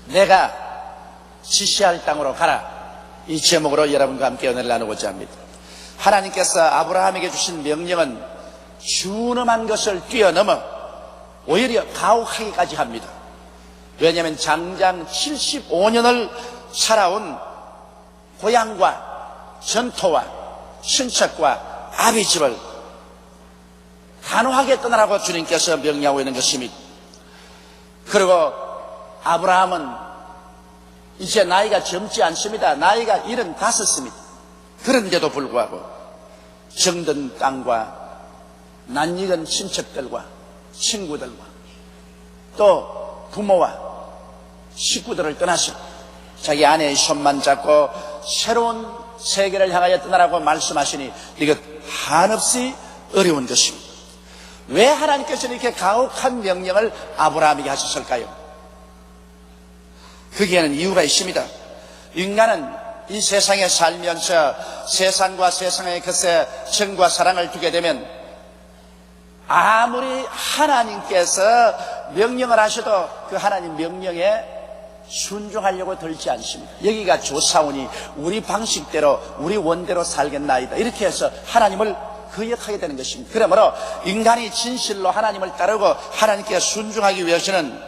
내가 지시할 땅으로 가라. 이 제목으로 여러분과 함께 은혜를 나누고자 합니다. 하나님께서 아브라함에게 주신 명령은 준엄한 것을 뛰어넘어 오히려 가혹하기까지 합니다. 왜냐하면 장장 75년을 살아온 고향과 전토와 친척과 아비집을 단호하게 떠나라고 주님께서 명령하고 있는 것입니다. 그리고 아브라함은 이제 나이가 젊지 않습니다. 나이가 75입니다. 그런데도 불구하고 정든 땅과 낯익은 친척들과 친구들과 또 부모와 식구들을 떠나서 자기 아내의 손만 잡고 새로운 세계를 향하여 떠나라고 말씀하시니 이것 한없이 어려운 것입니다. 왜 하나님께서는 이렇게 가혹한 명령을 아브라함에게 하셨을까요? 거기에는 이유가 있습니다. 인간은 이 세상에 살면서 세상과 세상의 것에 정과 사랑을 두게 되면 아무리 하나님께서 명령을 하셔도 그 하나님 명령에 순종하려고 들지 않습니다. 여기가 좋사오니 우리 방식대로 우리 원대로 살겠나이다. 이렇게 해서 하나님을 거역하게 되는 것입니다. 그러므로 인간이 진실로 하나님을 따르고 하나님께 순종하기 위해서는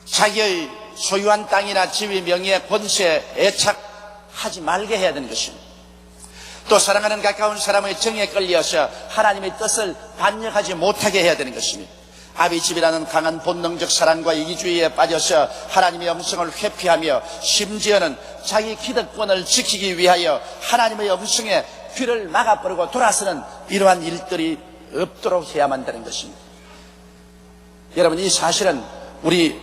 자기의 소유한 땅이나 지위, 명예, 권세에 애착하지 말게 해야 되는 것입니다. 또 사랑하는 가까운 사람의 정에 끌려서 하나님의 뜻을 반역하지 못하게 해야 되는 것입니다. 아비집이라는 강한 본능적 사랑과 이기주의에 빠져서 하나님의 음성을 회피하며 심지어는 자기 기득권을 지키기 위하여 하나님의 음성에 귀를 막아버리고 돌아서는 이러한 일들이 없도록 해야만 되는 것입니다. 여러분, 이 사실은 우리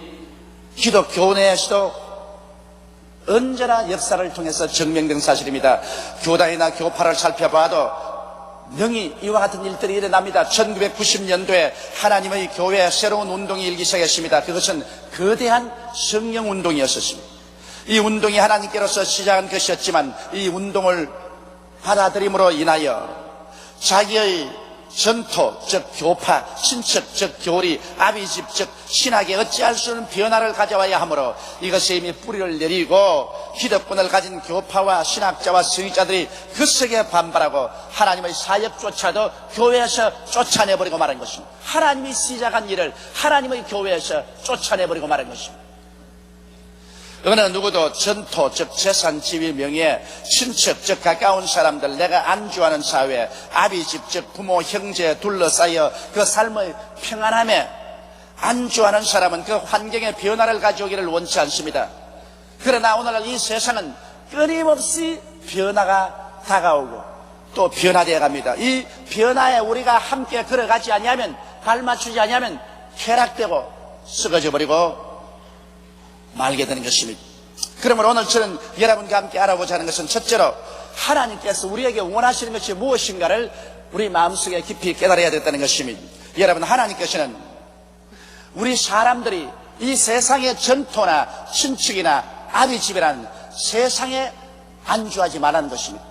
기독교 내에서도 언제나 역사를 통해서 증명된 사실입니다. 교단이나 교파를 살펴봐도 능히 이와 같은 일들이 일어납니다. 1990년도에 하나님의 교회에 새로운 운동이 일기 시작했습니다. 그것은 거대한 성령운동이었습니다. 이 운동이 하나님께로서 시작한 것이었지만 이 운동을 받아들임으로 인하여 자기의 전토, 즉 교파, 친척, 즉 교리, 아비집, 즉 신학에 어찌할 수 없는 변화를 가져와야 하므로 이것에 이미 뿌리를 내리고 기득권을 가진 교파와 신학자와 성의자들이 그 속에 반발하고 하나님의 사역조차도 교회에서 쫓아내버리고 말한 것입니다. 하나님이 시작한 일을 하나님의 교회에서 쫓아내버리고 말한 것입니다. 어느 누구도 전토, 즉 재산, 지위, 명예, 친척, 즉 가까운 사람들, 내가 안주하는 사회, 아비집, 즉 부모, 형제 둘러싸여 그 삶의 평안함에 안주하는 사람은 그 환경의 변화를 가져오기를 원치 않습니다. 그러나 오늘날 이 세상은 끊임없이 변화가 다가오고 또 변화되어 갑니다. 이 변화에 우리가 함께 걸어가지 아니하면, 발맞추지 아니하면 쾌락되고 썩어져 버리고 말게 되는 것입니다. 그러므로 오늘 저는 여러분과 함께 알아보자 하는 것은 첫째로 하나님께서 우리에게 원하시는 것이 무엇인가를 우리 마음속에 깊이 깨달아야 되겠다는 것입니다. 여러분, 하나님께서는 우리 사람들이 이 세상의 전토나 친척이나 아비집이라는 세상에 안주하지 말라는 것입니다.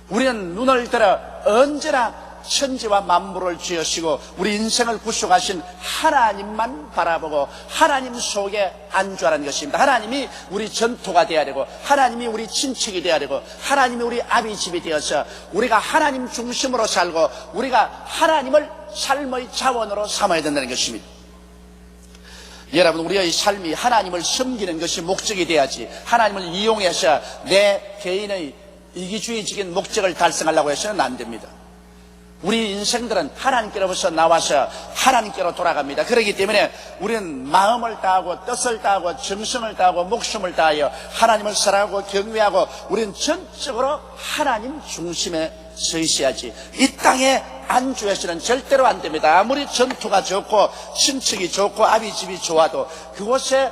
우리는 눈을 들어 언제나 천지와 만물을 지으시고 우리 인생을 구속하신 하나님만 바라보고 하나님 속에 안주하라는 것입니다. 하나님이 우리 전토가 되어야 되고 하나님이 우리 친척이 되어야 되고 하나님이 우리 아비집이 되어서 우리가 하나님 중심으로 살고 우리가 하나님을 삶의 자원으로 삼아야 된다는 것입니다. 여러분, 우리의 삶이 하나님을 섬기는 것이 목적이 돼야지 하나님을 이용해서 내 개인의 이기주의적인 목적을 달성하려고 해서는 안 됩니다. 우리 인생들은 하나님께로부터 나와서 하나님께로 돌아갑니다. 그렇기 때문에 우리는 마음을 다하고 뜻을 다하고 정성을 다하고 목숨을 다하여 하나님을 사랑하고 경외하고 우리는 전적으로 하나님 중심에 서 있어야지 이 땅에 안주해서는 절대로 안 됩니다. 아무리 전투가 좋고 친척이 좋고 아비집이 좋아도 그곳에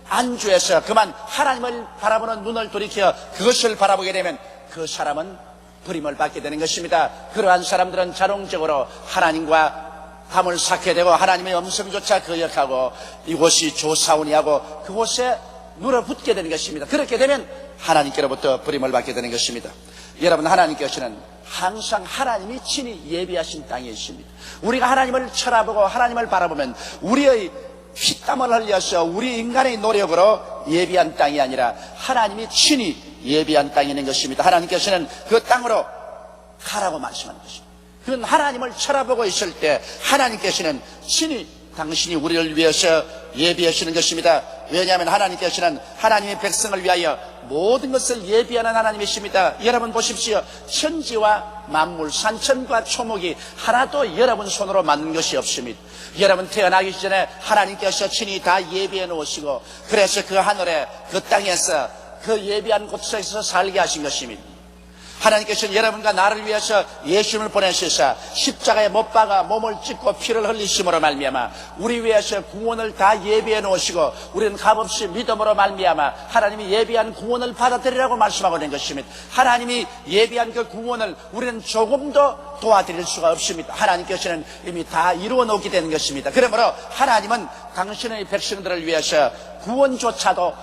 안주해서 그만 하나님을 바라보는 눈을 돌이켜 그것을 바라보게 되면 그 사람은 버림을 받게 되는 것입니다. 그러한 사람들은 자동적으로 하나님과 담을 쌓게 되고 하나님의 음성조차 거역하고 이곳이 좋사오니 하고 그곳에 눌어붙게 되는 것입니다. 그렇게 되면 하나님께로부터 버림을 받게 되는 것입니다. 여러분, 하나님께서는 항상 하나님이 친히 예비하신 땅이 있습니다. 우리가 하나님을 쳐다보고 하나님을 바라보면 우리의 피땀을 흘려서 우리 인간의 노력으로 예비한 땅이 아니라 하나님이 친히 예비한 땅이 있는 것입니다. 하나님께서는 그 땅으로 가라고 말씀하는 것입니다. 그건 하나님을 쳐다보고 있을 때 하나님께서는 친히 당신이 우리를 위해서 예비하시는 것입니다. 왜냐하면 하나님께서는 하나님의 백성을 위하여 모든 것을 예비하는 하나님이십니다. 여러분 보십시오. 천지와 만물, 산천과 초목이 하나도 여러분 손으로 만든 것이 없습니다. 여러분 태어나기 전에 하나님께서 친히 다 예비해 놓으시고 그래서 그 하늘에 그 땅에서 그 예비한 곳에서 살게 하신 것입니다. 하나님께서는 여러분과 나를 위해서 예수님을 보내셔서 십자가에 못 박아 몸을 찢고 피를 흘리심으로 말미암아 우리 위해서 구원을 다 예비해 놓으시고 우리는 값없이 믿음으로 말미암아 하나님이 예비한 구원을 받아들이라고 말씀하고 있는 것입니다. 하나님이 예비한 그 구원을 우리는 조금도 도와드릴 수가 없습니다. 하나님께서는 이미 다 이루어 놓게 되는 것입니다. 그러므로 하나님은 당신의 백성들을 위해서 구원조차도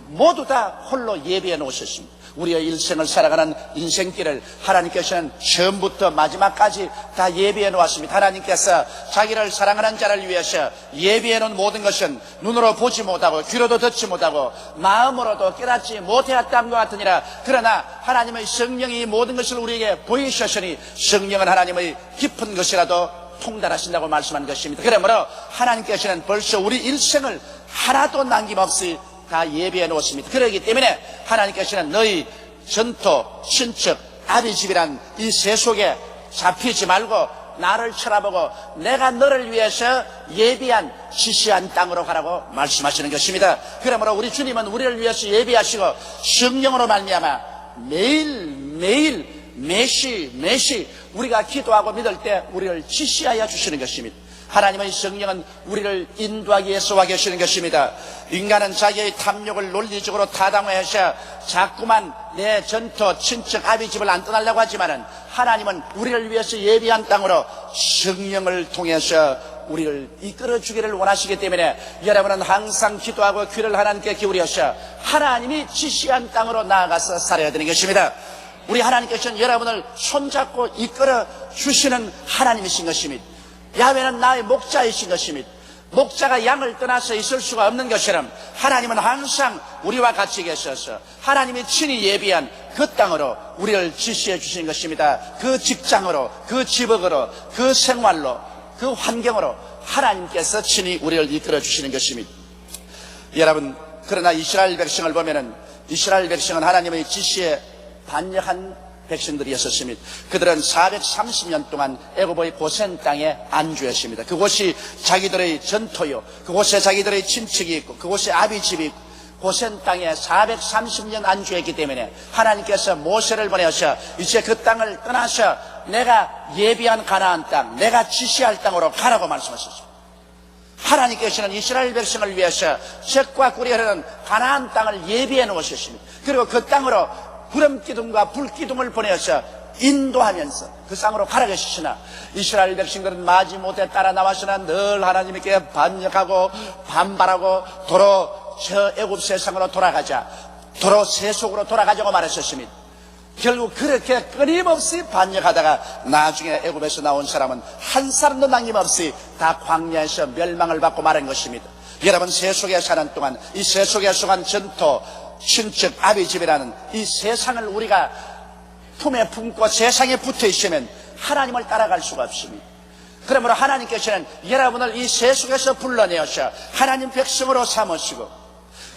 모두 다 홀로 예비해 놓으셨습니다. 우리의 일생을 살아가는 인생길을 하나님께서는 처음부터 마지막까지 다 예비해 놓았습니다. 하나님께서 자기를 사랑하는 자를 위해서 예비해 놓은 모든 것은 눈으로 보지 못하고 귀로도 듣지 못하고 마음으로도 깨닫지 못하였다함과 같으니라. 그러나 하나님의 성령이 모든 것을 우리에게 보이셨으니 성령은 하나님의 깊은 것이라도 통달하신다고 말씀한 것입니다. 그러므로 하나님께서는 벌써 우리 일생을 하나도 남김없이 다 예비해 놓았습니다. 그렇기 때문에 하나님께서는 너희 전토, 친척, 아비집이란 이 세속에 잡히지 말고 나를 쳐다보고 내가 너를 위해서 예비한 지시한 땅으로 가라고 말씀하시는 것입니다. 그러므로 우리 주님은 우리를 위해서 예비하시고 성령으로 말미암아 매일 매시 우리가 기도하고 믿을 때 우리를 지시하여 주시는 것입니다. 하나님의 성령은 우리를 인도하기 위해서 와 계시는 것입니다. 인간은 자기의 탐욕을 논리적으로 타당화해서 자꾸만 내 전토, 친척, 아비집을 안 떠나려고 하지만은 하나님은 우리를 위해서 예비한 땅으로 성령을 통해서 우리를 이끌어 주기를 원하시기 때문에 여러분은 항상 기도하고 귀를 하나님께 기울여서 하나님이 지시한 땅으로 나아가서 살아야 되는 것입니다. 우리 하나님께서는 여러분을 손잡고 이끌어 주시는 하나님이신 것입니다. 야훼는 나의 목자이신 것입니다. 목자가 양을 떠나서 있을 수가 없는 것처럼 하나님은 항상 우리와 같이 계셔서 하나님이 친히 예비한 그 땅으로 우리를 지시해 주시는 것입니다. 그 직장으로, 그 지역으로, 그 생활로, 그 환경으로 하나님께서 친히 우리를 이끌어 주시는 것입니다. 여러분, 그러나 이스라엘 백성을 보면은 이스라엘 백성은 하나님의 지시에 반역한 백성들이었습니다. 그들은 430년 동안 애굽의 고센 땅에 안주했습니다. 그곳이 자기들의 전토요, 그곳에 자기들의 친척이 있고 그곳에 아비집이 있고 고센 땅에 430년 안주했기 때문에 하나님께서 모세를 보내서 이제 그 땅을 떠나서 내가 예비한 가나안 땅, 내가 지시할 땅으로 가라고 말씀하셨습니다. 하나님께서는 이스라엘 백성을 위해서 젖과 꿀이 흐르는 가나안 땅을 예비해 놓으셨습니다. 그리고 그 땅으로 구름기둥과 불기둥을 보내서 인도하면서 그 땅으로 가라 계시시나 이스라엘 백성들은 마지못해 따라 나와서나 늘 하나님께 반역하고 반발하고 도로 저 애굽 세상으로 돌아가자, 도로 세속으로 돌아가자고 말했었습니다. 결국 그렇게 끊임없이 반역하다가 나중에 애굽에서 나온 사람은 한 사람도 남김없이 다 광야에서 멸망을 받고 말한 것입니다. 여러분, 세속에 사는 동안 이 세속에 속한 전토, 친척, 아비집이라는 이 세상을 우리가 품에 품고 세상에 붙어 있으면 하나님을 따라갈 수가 없습니다. 그러므로 하나님께서는 여러분을 이 세속에서 불러내어서 하나님 백성으로 삼으시고,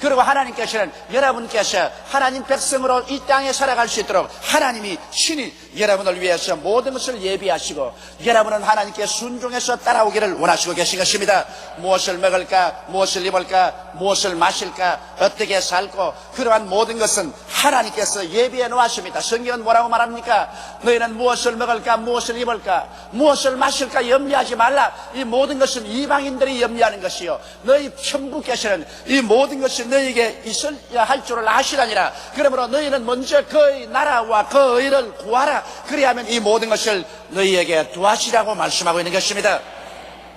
그리고 하나님께서는 여러분께서 하나님 백성으로 이 땅에 살아갈 수 있도록 하나님이 친히 여러분을 위해서 모든 것을 예비하시고 여러분은 하나님께 순종해서 따라오기를 원하시고 계신 것입니다. 무엇을 먹을까, 무엇을 입을까, 무엇을 마실까, 어떻게 살고, 그러한 모든 것은 하나님께서 예비해 놓으십니다. 성경은 뭐라고 말합니까? 너희는 무엇을 먹을까, 무엇을 입을까, 무엇을 마실까 염려하지 말라. 이 모든 것은 이방인들이 염려하는 것이요, 너희 천부께서는 이 모든 것이 너희에게 있어야 할 줄을 아시라니라. 그러므로 너희는 먼저 그의 나라와 그 의를 구하라. 그리하면 이 모든 것을 너희에게 도와시라고 말씀하고 있는 것입니다.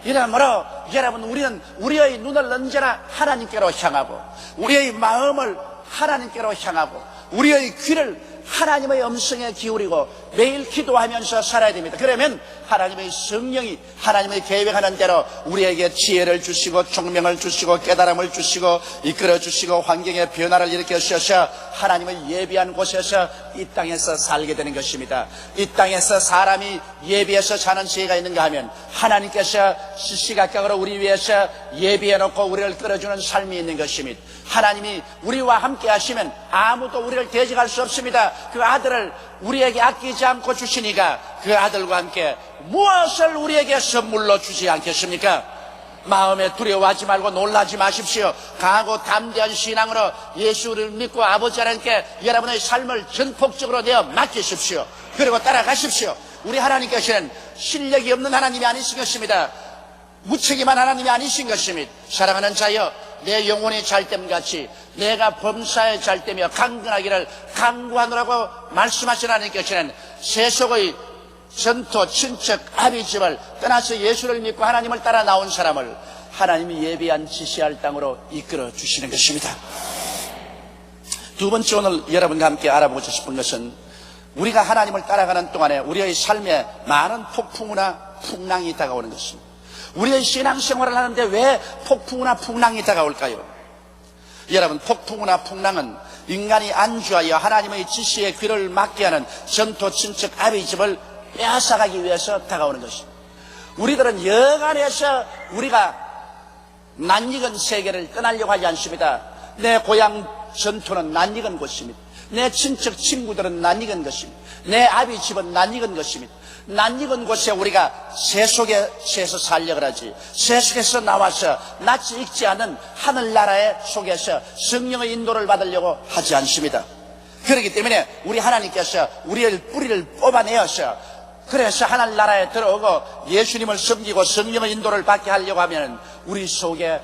이러므로 여러분, 우리는 우리의 눈을 언제나 하나님께로 향하고 우리의 마음을 하나님께로 향하고 우리의 귀를 하나님의 음성에 기울이고 매일 기도하면서 살아야 됩니다. 그러면 하나님의 성령이 하나님의 계획하는 대로 우리에게 지혜를 주시고 총명을 주시고 깨달음을 주시고 이끌어 주시고 환경의 변화를 일으켜 주셔서 하나님의 예비한 곳에서 이 땅에서 살게 되는 것입니다. 이 땅에서 사람이 예비해서 사는 지혜가 있는가 하면 하나님께서 시시각각으로 우리 위해서 예비해놓고 우리를 끌어주는 삶이 있는 것입니다. 하나님이 우리와 함께 하시면 아무도 우리를 대적할 수 없습니다. 그 아들을 우리에게 아끼지 않고 주시니까 그 아들과 함께 무엇을 우리에게 선물로 주지 않겠습니까? 마음에 두려워하지 말고 놀라지 마십시오. 강하고 담대한 신앙으로 예수를 믿고 아버지 하나님께 여러분의 삶을 전폭적으로 내어 맡기십시오. 그리고 따라가십시오. 우리 하나님께서는 실력이 없는 하나님이 아니신 것입니다. 무책임한 하나님이 아니신 것입니다. 사랑하는 자여, 내 영혼이 잘됨같이 내가 범사에 잘되며 강건하기를 강구하노라고 말씀하신 하나님께서는 세속의 전토, 친척, 아비집을 떠나서 예수를 믿고 하나님을 따라 나온 사람을 하나님이 예비한 지시할 땅으로 이끌어 주시는 것입니다. 두 번째, 오늘 여러분과 함께 알아보고 싶은 것은 우리가 하나님을 따라가는 동안에 우리의 삶에 많은 폭풍우나 풍랑이 다가오는 것입니다. 우리의 신앙생활을 하는데 왜 폭풍우나 풍랑이 다가올까요? 여러분, 폭풍우나 풍랑은 인간이 안주하여 하나님의 지시에 귀를 막게 하는 전토, 친척, 아비집을 빼앗아가기 위해서 다가오는 것입니다. 우리들은 여간해서 우리가 낯익은 세계를 떠나려고 하지 않습니다. 내 고향 전토는 낯익은 곳입니다. 내 친척 친구들은 낯익은 것입니다. 내 아비집은 낯익은 것입니다. 낯익은 곳에 우리가 세속에서 살려고 하지, 세속에서 나와서 낯이 익지 않은 하늘나라의 속에서 성령의 인도를 받으려고 하지 않습니다. 그렇기 때문에 우리 하나님께서 우리의 뿌리를 뽑아내어서 그래서 하늘나라에 들어오고 예수님을 섬기고 성령의 인도를 받게 하려고 하면 우리 속에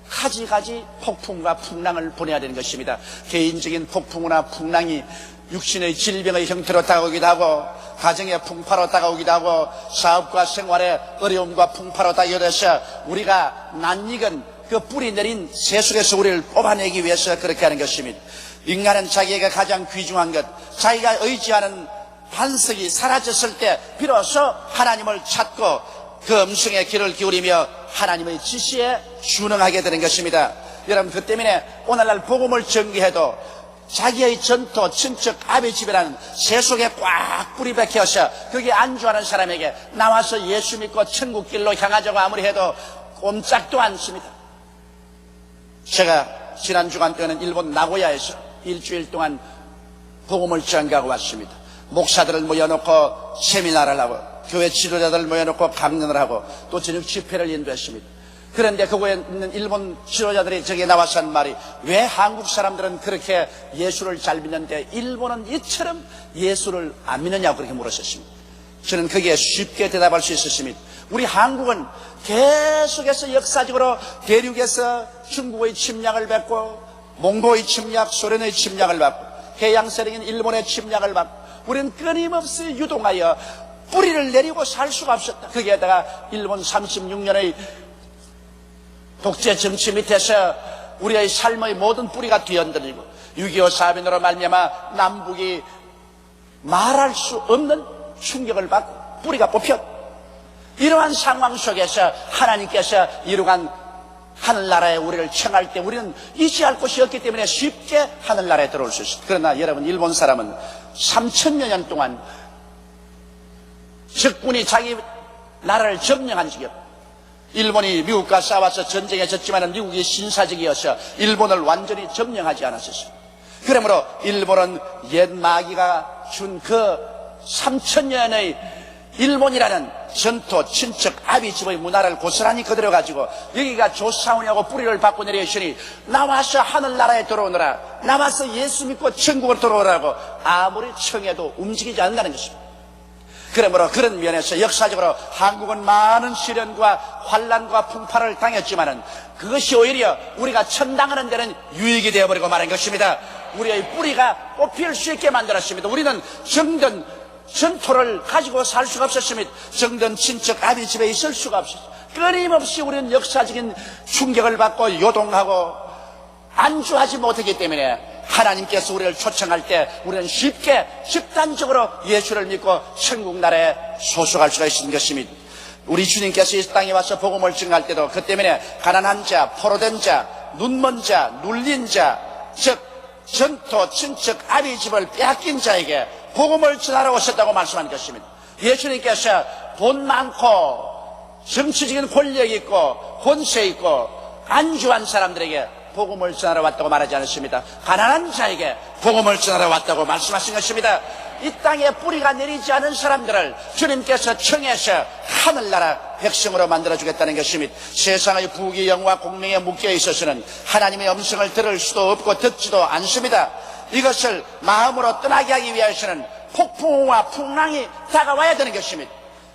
가지가지 폭풍과 풍랑을 보내야 되는 것입니다. 개인적인 폭풍이나 풍랑이 육신의 질병의 형태로 다가오기도 하고, 가정의 풍파로 다가오기도 하고, 사업과 생활의 어려움과 풍파로 다가오기도 해서 우리가 낯익은 그 뿌리 내린 세속에서 우리를 뽑아내기 위해서 그렇게 하는 것입니다. 인간은 자기에게 가장 귀중한 것, 자기가 의지하는 반석이 사라졌을 때 비로소 하나님을 찾고 그 음성에 귀를 기울이며 하나님의 지시에 순응하게 되는 것입니다. 여러분, 그 때문에 오늘날 복음을 전개해도 자기의 전토, 친척, 아비집이라는 세속에 꽉 뿌리 박혀서 거기에 안주하는 사람에게 나와서 예수 믿고 천국길로 향하자고 아무리 해도 꼼짝도 않습니다. 제가 지난 주간 때는 일본 나고야에서 일주일 동안 복음을 전가하고 왔습니다. 목사들을 모여놓고 세미나를 하고 교회 지도자들을 모여놓고 강연을 하고 또 저녁 집회를 인도했습니다. 그런데 그곳에 있는 일본 지도자들이 저기에 나와서 한 말이, 왜 한국 사람들은 그렇게 예수를 잘 믿는데 일본은 이처럼 예수를 안 믿느냐고 그렇게 물었었습니다. 저는 거기에 쉽게 대답할 수 있었습니다. 우리 한국은 계속해서 역사적으로 대륙에서 중국의 침략을 받고, 몽고의 침략, 소련의 침략을 받고, 해양세력인 일본의 침략을 받고, 우리는 끊임없이 유동하여 뿌리를 내리고 살 수가 없었다. 거기에다가 일본 36년의 독재 정치 밑에서 우리의 삶의 모든 뿌리가 뒤흔들리고 6.25 사변으로 말미암아 남북이 말할 수 없는 충격을 받고 뿌리가 뽑혔. 이러한 상황 속에서 하나님께서 이루간 하늘나라에 우리를 청할 때 우리는 이지할 곳이 없기 때문에 쉽게 하늘나라에 들어올 수 있습니다. 그러나 여러분, 일본 사람은 3000여 년 동안 적군이 자기 나라를 점령한 적이 없고, 일본이 미국과 싸워서 전쟁에 졌지만 미국이 신사적이어서 일본을 완전히 점령하지 않았었습니다. 그러므로 일본은 옛 마귀가 준 그 3000년의 일본이라는 전토, 친척, 아비집의 문화를 고스란히 거들여 가지고 여기가 조사오냐고 뿌리를 받고 내려오시니 나와서 하늘나라에 들어오느라, 나와서 예수 믿고 천국으로 들어오라고 아무리 청해도 움직이지 않는다는 것입니다. 그러므로 그런 면에서 역사적으로 한국은 많은 시련과 환난과 풍파를 당했지만은 그것이 오히려 우리가 천당하는 데는 유익이 되어버리고 말한 것입니다. 우리의 뿌리가 뽑힐 수 있게 만들었습니다. 우리는 정든 전토를 가지고 살 수가 없었습니다. 정든 친척 아비집에 있을 수가 없었습니다. 끊임없이 우리는 역사적인 충격을 받고 요동하고 안주하지 못하기 때문에 하나님께서 우리를 초청할 때 우리는 쉽게 집단적으로 예수를 믿고 천국 나라에 소속할 수가 있는 것입니다. 우리 주님께서 이 땅에 와서 복음을 증거할 때도 그 때문에 가난한 자, 포로된 자, 눈먼 자, 눌린 자, 즉 전토, 친척, 아비 집을 빼앗긴 자에게 복음을 전하러 오셨다고 말씀한 것입니다. 예수님께서 돈 많고 정치적인 권력이 있고 권세 있고 안주한 사람들에게 복음을 전하러 왔다고 말하지 않았습니다. 가난한 자에게 복음을 전하러 왔다고 말씀하신 것입니다. 이 땅에 뿌리가 내리지 않은 사람들을 주님께서 청해서 하늘나라 백성으로 만들어주겠다는 것입니다. 세상의 부귀 영화 공명에 묶여 있어서는 하나님의 음성을 들을 수도 없고 듣지도 않습니다. 이것을 마음으로 떠나게 하기 위해서는 폭풍과 풍랑이 다가와야 되는 것입니다.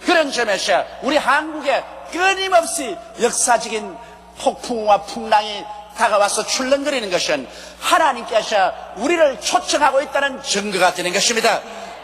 그런 점에서 우리 한국에 끊임없이 역사적인 폭풍과 풍랑이 다가와서 출렁거리는 것은 하나님께서 우리를 초청하고 있다는 증거가 되는 것입니다.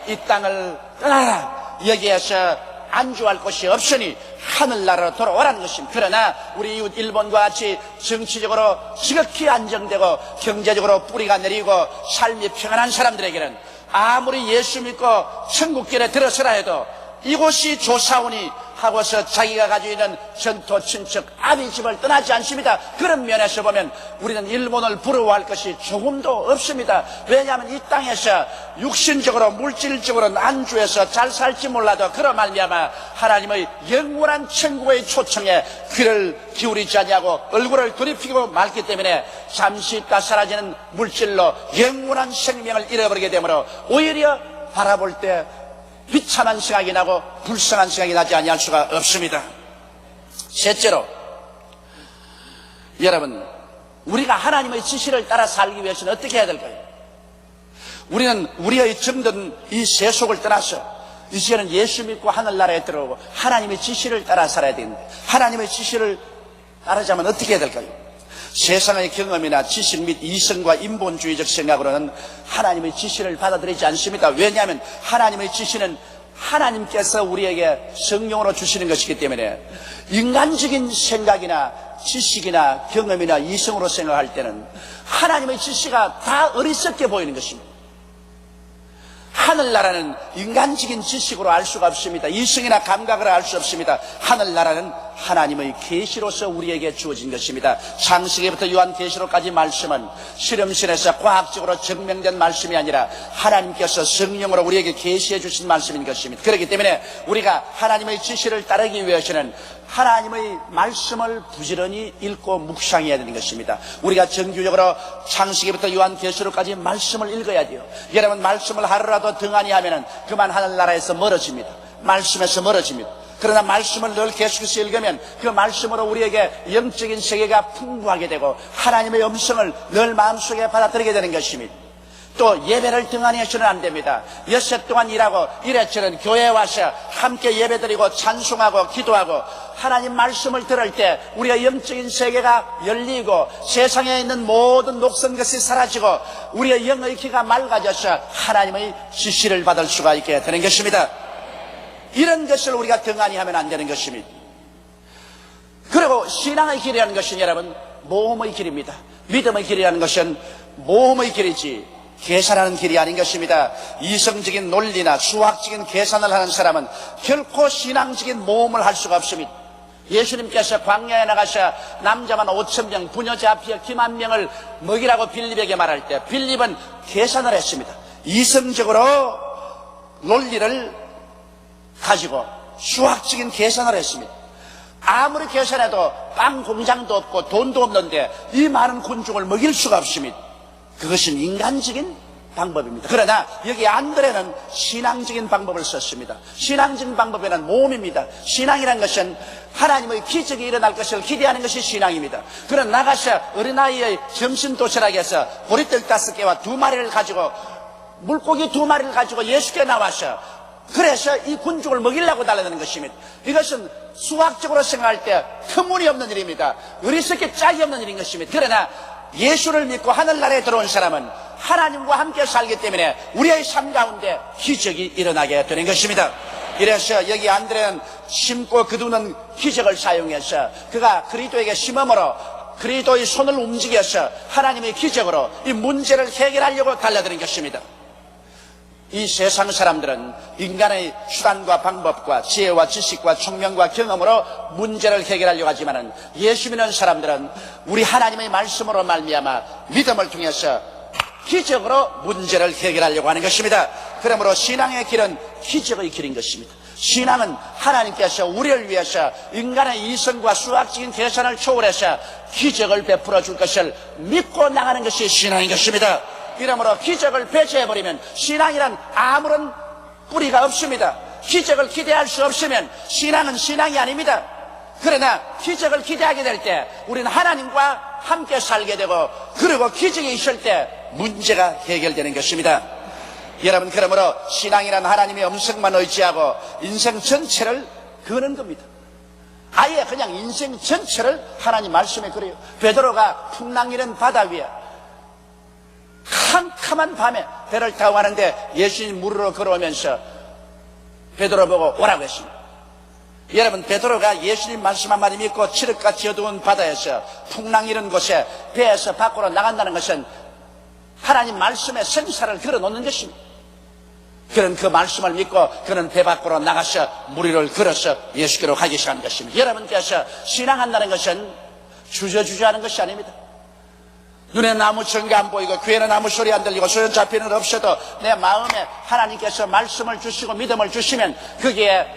이 땅을 떠나라. 여기에서 안주할 곳이 없으니 하늘나라로 돌아오라는 것입니다. 그러나 우리 이웃 일본과 같이 정치적으로 지극히 안정되고 경제적으로 뿌리가 내리고 삶이 평안한 사람들에게는 아무리 예수 믿고 천국길에 들어서라 해도 이곳이 조사오니 하고서 자기가 가지고 있는 전토, 친척, 아비 집을 떠나지 않습니다. 그런 면에서 보면 우리는 일본을 부러워할 것이 조금도 없습니다. 왜냐하면 이 땅에서 육신적으로 물질적으로 안주해서 잘 살지 몰라도 그런 말미암아 하나님의 영원한 천국의 초청에 귀를 기울이지 아니하고 얼굴을 돌이키고 말기 때문에 잠시 있다 사라지는 물질로 영원한 생명을 잃어버리게 되므로 오히려 바라볼 때 비참한 생각이 나고 불쌍한 생각이 나지 아니할 수가 없습니다. 셋째로, 여러분, 우리가 하나님의 지시를 따라 살기 위해서는 어떻게 해야 될까요? 우리는 우리의 정든 이 세속을 떠나서 이제는 예수 믿고 하늘나라에 들어오고 하나님의 지시를 따라 살아야 되는데 하나님의 지시를 따르자면 어떻게 해야 될까요? 세상의 경험이나 지식 및 이성과 인본주의적 생각으로는 하나님의 지시를 받아들이지 않습니다. 왜냐하면 하나님의 지시는 하나님께서 우리에게 성령으로 주시는 것이기 때문에 인간적인 생각이나 지식이나 경험이나 이성으로 생각할 때는 하나님의 지시가 다 어리석게 보이는 것입니다. 하늘나라는 인간적인 지식으로 알 수가 없습니다. 이성이나 감각으로 알 수 없습니다. 하늘나라는 하나님의 계시로서 우리에게 주어진 것입니다. 창세기부터 요한계시록까지 말씀은 실험실에서 과학적으로 증명된 말씀이 아니라 하나님께서 성령으로 우리에게 계시해 주신 말씀인 것입니다. 그렇기 때문에 우리가 하나님의 지시를 따르기 위해서는 하나님의 말씀을 부지런히 읽고 묵상해야 되는 것입니다. 우리가 정규적으로 창세기부터 요한계시록까지 말씀을 읽어야 돼요. 여러분, 말씀을 하루라도 등한히 하면은 그만 하늘나라에서 멀어집니다. 말씀에서 멀어집니다. 그러나 말씀을 늘 계속해서 읽으면 그 말씀으로 우리에게 영적인 세계가 풍부하게 되고 하나님의 음성을 늘 마음속에 받아들이게 되는 것입니다. 또 예배를 등한히 해서는 안 됩니다. 엿새 동안 일하고 이래저래 교회에 와서 함께 예배드리고 찬송하고 기도하고 하나님 말씀을 들을 때 우리가 영적인 세계가 열리고 세상에 있는 모든 녹슨 것이 사라지고 우리의 영의 귀가 맑아져서 하나님의 지시를 받을 수가 있게 되는 것입니다. 이런 것을 우리가 등한히 하면 안 되는 것입니다. 그리고 신앙의 길이라는 것은 여러분 모험의 길입니다. 믿음의 길이라는 것은 모험의 길이지 계산하는 길이 아닌 것입니다. 이성적인 논리나 수학적인 계산을 하는 사람은 결코 신앙적인 모험을 할 수가 없습니다. 예수님께서 광야에 나가서 남자만 5,000명, 부녀자 앞에 기만 명을 먹이라고 빌립에게 말할 때 빌립은 계산을 했습니다. 이성적으로 논리를 가지고 수학적인 계산을 했습니다. 아무리 계산해도 빵 공장도 없고 돈도 없는데 이 많은 군중을 먹일 수가 없습니다. 그것은 인간적인 방법입니다. 그러나 여기 안드레는 신앙적인 방법을 썼습니다. 신앙적인 방법에는 모험입니다. 신앙이라는 것은 하나님의 기적이 일어날 것을 기대하는 것이 신앙입니다. 그러나 나가서 어린아이의 점심 도시락에서 보리떡 5개와 2마리를 가지고 물고기 2마리를 가지고 예수께 나와서 그래서 이 군중을 먹이려고 달라드는 것입니다. 이것은 수학적으로 생각할 때 터무니없는 일입니다. 어리석게 짝이 없는 일인 것입니다. 그러나 예수를 믿고 하늘나라에 들어온 사람은 하나님과 함께 살기 때문에 우리의 삶 가운데 기적이 일어나게 되는 것입니다. 이래서 여기 안드레는 심고 거두는 기적을 사용해서 그가 그리스도에게 심음으로 그리스도의 손을 움직여서 하나님의 기적으로 이 문제를 해결하려고 달려드는 것입니다. 이 세상 사람들은 인간의 수단과 방법과 지혜와 지식과 총명과 경험으로 문제를 해결하려고 하지만은 예수 믿는 사람들은 우리 하나님의 말씀으로 말미암아 믿음을 통해서 기적으로 문제를 해결하려고 하는 것입니다. 그러므로 신앙의 길은 기적의 길인 것입니다. 신앙은 하나님께서 우리를 위해서 인간의 이성과 수학적인 계산을 초월해서 기적을 베풀어 줄 것을 믿고 나가는 것이 신앙인 것입니다. 이러므로 기적을 배제해버리면 신앙이란 아무런 뿌리가 없습니다. 기적을 기대할 수 없으면 신앙은 신앙이 아닙니다. 그러나 기적을 기대하게 될 때 우리는 하나님과 함께 살게 되고, 그리고 기적이 있을 때 문제가 해결되는 것입니다. 여러분, 그러므로 신앙이란 하나님의 음성만 의지하고 인생 전체를 거는 겁니다. 아예 그냥 인생 전체를 하나님 말씀에 그래요. 베드로가 풍랑이는 바다 위에 캄캄한 밤에 배를 타고 가는데 예수님 물으러 걸어오면서 베드로 보고 오라고 했습니다. 여러분, 베드로가 예수님 말씀 한마디 믿고 칠흑같이 어두운 바다에서 풍랑 이런 곳에 배에서 밖으로 나간다는 것은 하나님 말씀에 생사를 걸어놓는 것입니다. 그는 그 말씀을 믿고 그는 배 밖으로 나가서 무리를 걸어서 예수께로 가기 시작한 것입니다. 여러분께서 신앙한다는 것은 주저주저하는 것이 아닙니다. 눈에는 아무 증거 안 보이고 귀에는 아무 소리 안 들리고 소용 잡히는 건 없어도 내 마음에 하나님께서 말씀을 주시고 믿음을 주시면 거기에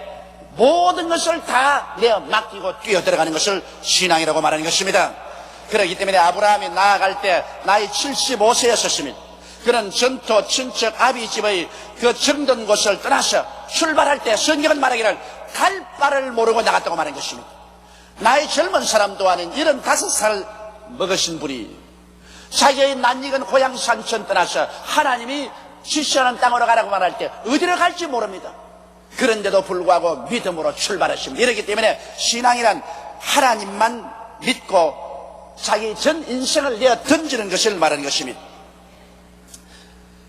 모든 것을 다 내어 맡기고 뛰어들어가는 것을 신앙이라고 말하는 것입니다. 그렇기 때문에 아브라함이 나아갈 때 나이 75세였었습니다. 그는 전토 친척 아비집의 그 정든 곳을 떠나서 출발할 때 성경은 말하기를 갈 바를 모르고 나갔다고 말하는 것입니다. 나이 젊은 사람도 아닌 75살 먹으신 분이 자기의 낯익은 고향 산천 떠나서 하나님이 지시하는 땅으로 가라고 말할 때 어디로 갈지 모릅니다. 그런데도 불구하고 믿음으로 출발했습니다. 이렇기 때문에 신앙이란 하나님만 믿고 자기 전 인생을 내어 던지는 것을 말하는 것입니다.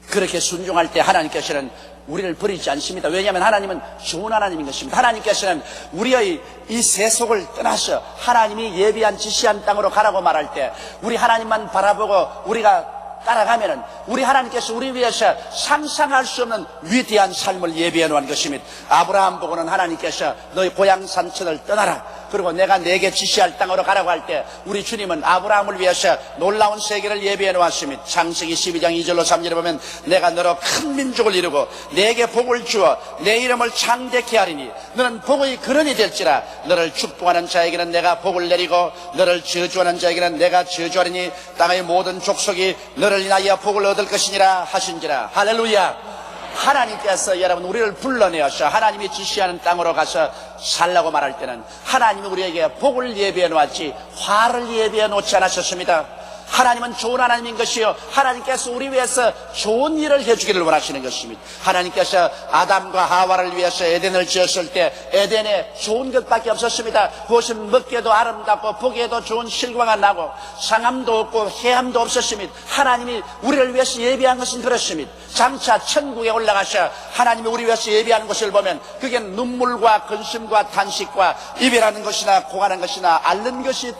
그렇게 순종할 때 하나님께서는 우리를 버리지 않습니다. 왜냐하면 하나님은 좋은 하나님인 것입니다. 하나님께서는 우리의 이 세속을 떠나서 하나님이 예비한 지시한 땅으로 가라고 말할 때 우리 하나님만 바라보고 우리가 따라가면은 우리 하나님께서 우리 위해서 상상할 수 없는 위대한 삶을 예비해 놓은 것입니다. 아브라함 보고는 하나님께서 너희 고향 산천을 떠나라, 그리고 내가 내게 지시할 땅으로 가라고 할 때 우리 주님은 아브라함을 위해서 놀라운 세계를 예비해 놓았습니다. 창세기 12장 2절로 3절에 보면 내가 너로 큰 민족을 이루고 내게 복을 주어 내 이름을 창대케 하리니 너는 복의 근원이 될지라. 너를 축복하는 자에게는 내가 복을 내리고 너를 저주하는 자에게는 내가 저주하리니 땅의 모든 족속이 너를 인하여 복을 얻을 것이니라 하신지라. 할렐루야. 하나님께서 여러분 우리를 불러내어서 하나님이 지시하는 땅으로 가서 살라고 말할 때는 하나님이 우리에게 복을 예비해 놓았지 화를 예비해 놓지 않으셨습니다. 하나님은 좋은 하나님인 것이요, 하나님께서 우리 위해서 좋은 일을 해주기를 원하시는 것입니다. 하나님께서 아담과 하와를 위해서 에덴을 지었을 때 에덴에 좋은 것밖에 없었습니다. 그것은 먹기에도 아름답고 보기에도 좋은 실과가 나고 상함도 없고 해함도 없었습니다. 하나님이 우리를 위해서 예비한 것은 그렇습니다. 장차 천국에 올라가서 하나님이 우리 위해서 예비하는 것을 보면 그게 눈물과 근심과 탄식과 이별하는 것이나 고간한 것이나 앓는 것이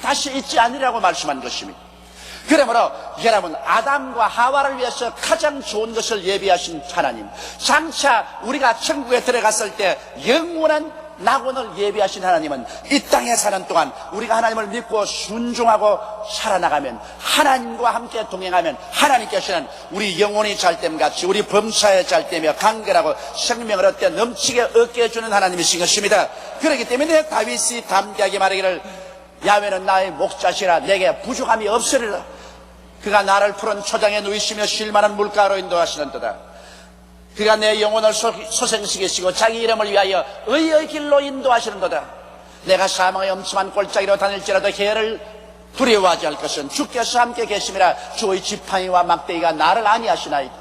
다시 있지 않으리라고 말씀한 것입니다. 그러므로 여러분, 아담과 하와를 위해서 가장 좋은 것을 예비하신 하나님, 장차 우리가 천국에 들어갔을 때 영원한 낙원을 예비하신 하나님은 이 땅에 사는 동안 우리가 하나님을 믿고 순종하고 살아나가면, 하나님과 함께 동행하면 하나님께서는 우리 영혼이 잘됨같이 우리 범사에 잘되며 간결하고 생명을 얻게 넘치게 얻게 해주는 하나님이신 것입니다. 그렇기 때문에 다윗이 담대하게 말하기를 야훼는 나의 목자시라 내게 부족함이 없으리라. 그가 나를 푸른 초장에 누이시며 쉴만한 물가로 인도하시는도다. 그가 내 영혼을 소생시키시고 자기 이름을 위하여 의의 길로 인도하시는도다. 내가 사망의 엄침한 골짜기로 다닐지라도 해를 두려워하지 않을 것은 주께서 함께 계심이라. 주의 지팡이와 막대기가 나를 안위하시나이다.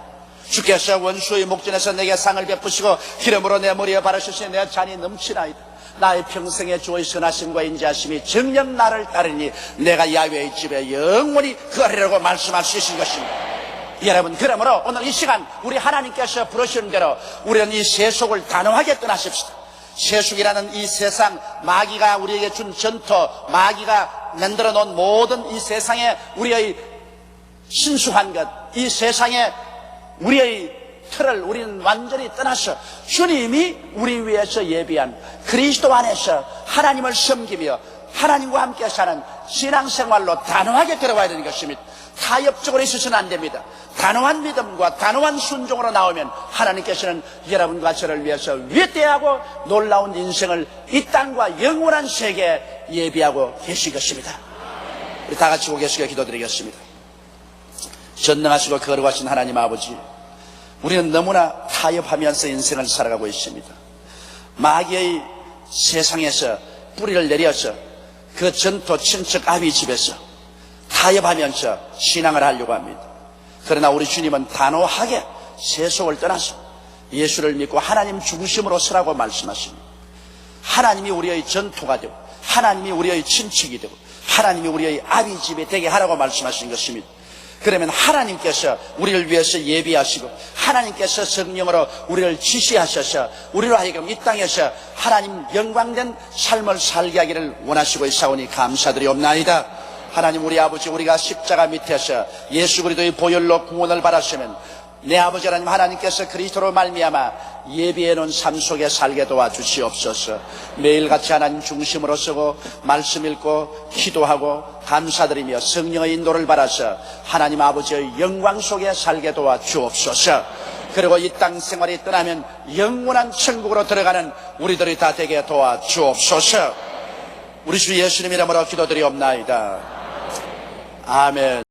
주께서 원수의 목전에서 내게 상을 베푸시고 기름으로 내 머리에 바르시니 내 잔이 넘치나이다. 나의 평생의 주의 선하심과 인자하심이 정녕 나를 따르니 내가 야훼의 집에 영원히 거하리라고 말씀할 수 있는 것입니다. 여러분, 그러므로 오늘 이 시간 우리 하나님께서 부르시는 대로 우리는 이 세속을 단호하게 떠나십시다. 세속이라는 이 세상, 마귀가 우리에게 준 전토, 마귀가 만들어 놓은 모든 이 세상에 우리의 신수한 것, 이 세상에 우리의 틀을 우리는 완전히 떠나서 주님이 우리 위해서 예비한 그리스도 안에서 하나님을 섬기며 하나님과 함께 사는 신앙생활로 단호하게 들어가야 되는 것입니다. 타협적으로 있어서는 안 됩니다. 단호한 믿음과 단호한 순종으로 나오면 하나님께서는 여러분과 저를 위해서 위대하고 놀라운 인생을 이 땅과 영원한 세계에 예비하고 계실 것입니다. 우리 다 같이 고개 숙여 기도드리겠습니다. 전능하시고 거룩하신 하나님 아버지, 우리는 너무나 타협하면서 인생을 살아가고 있습니다. 마귀의 세상에서 뿌리를 내려서 그 전토 친척 아비 집에서 타협하면서 신앙을 하려고 합니다. 그러나 우리 주님은 단호하게 세속을 떠나서 예수를 믿고 하나님 중심으로 서라고 말씀하십니다. 하나님이 우리의 전토가 되고 하나님이 우리의 친척이 되고 하나님이 우리의 아비 집이 되게 하라고 말씀하신 것입니다. 그러면 하나님께서 우리를 위해서 예비하시고 하나님께서 성령으로 우리를 지시하셔서 우리로 하여금 이 땅에서 하나님 영광된 삶을 살게 하기를 원하시고 있사오니 감사드리옵나이다. 하나님 우리 아버지, 우리가 십자가 밑에서 예수 그리스도의 보혈로 구원을 받았으면 내 아버지 하나님, 하나님께서 그리스도로 말미암아 예비해놓은 삶 속에 살게 도와주시옵소서. 매일같이 하나님 중심으로 서고 말씀 읽고 기도하고 감사드리며 성령의 인도를 받아서 하나님 아버지의 영광 속에 살게 도와주옵소서. 그리고 이 땅 생활이 떠나면 영원한 천국으로 들어가는 우리들이 다 되게 도와주옵소서. 우리 주 예수님 이름으로 기도드리옵나이다. 아멘.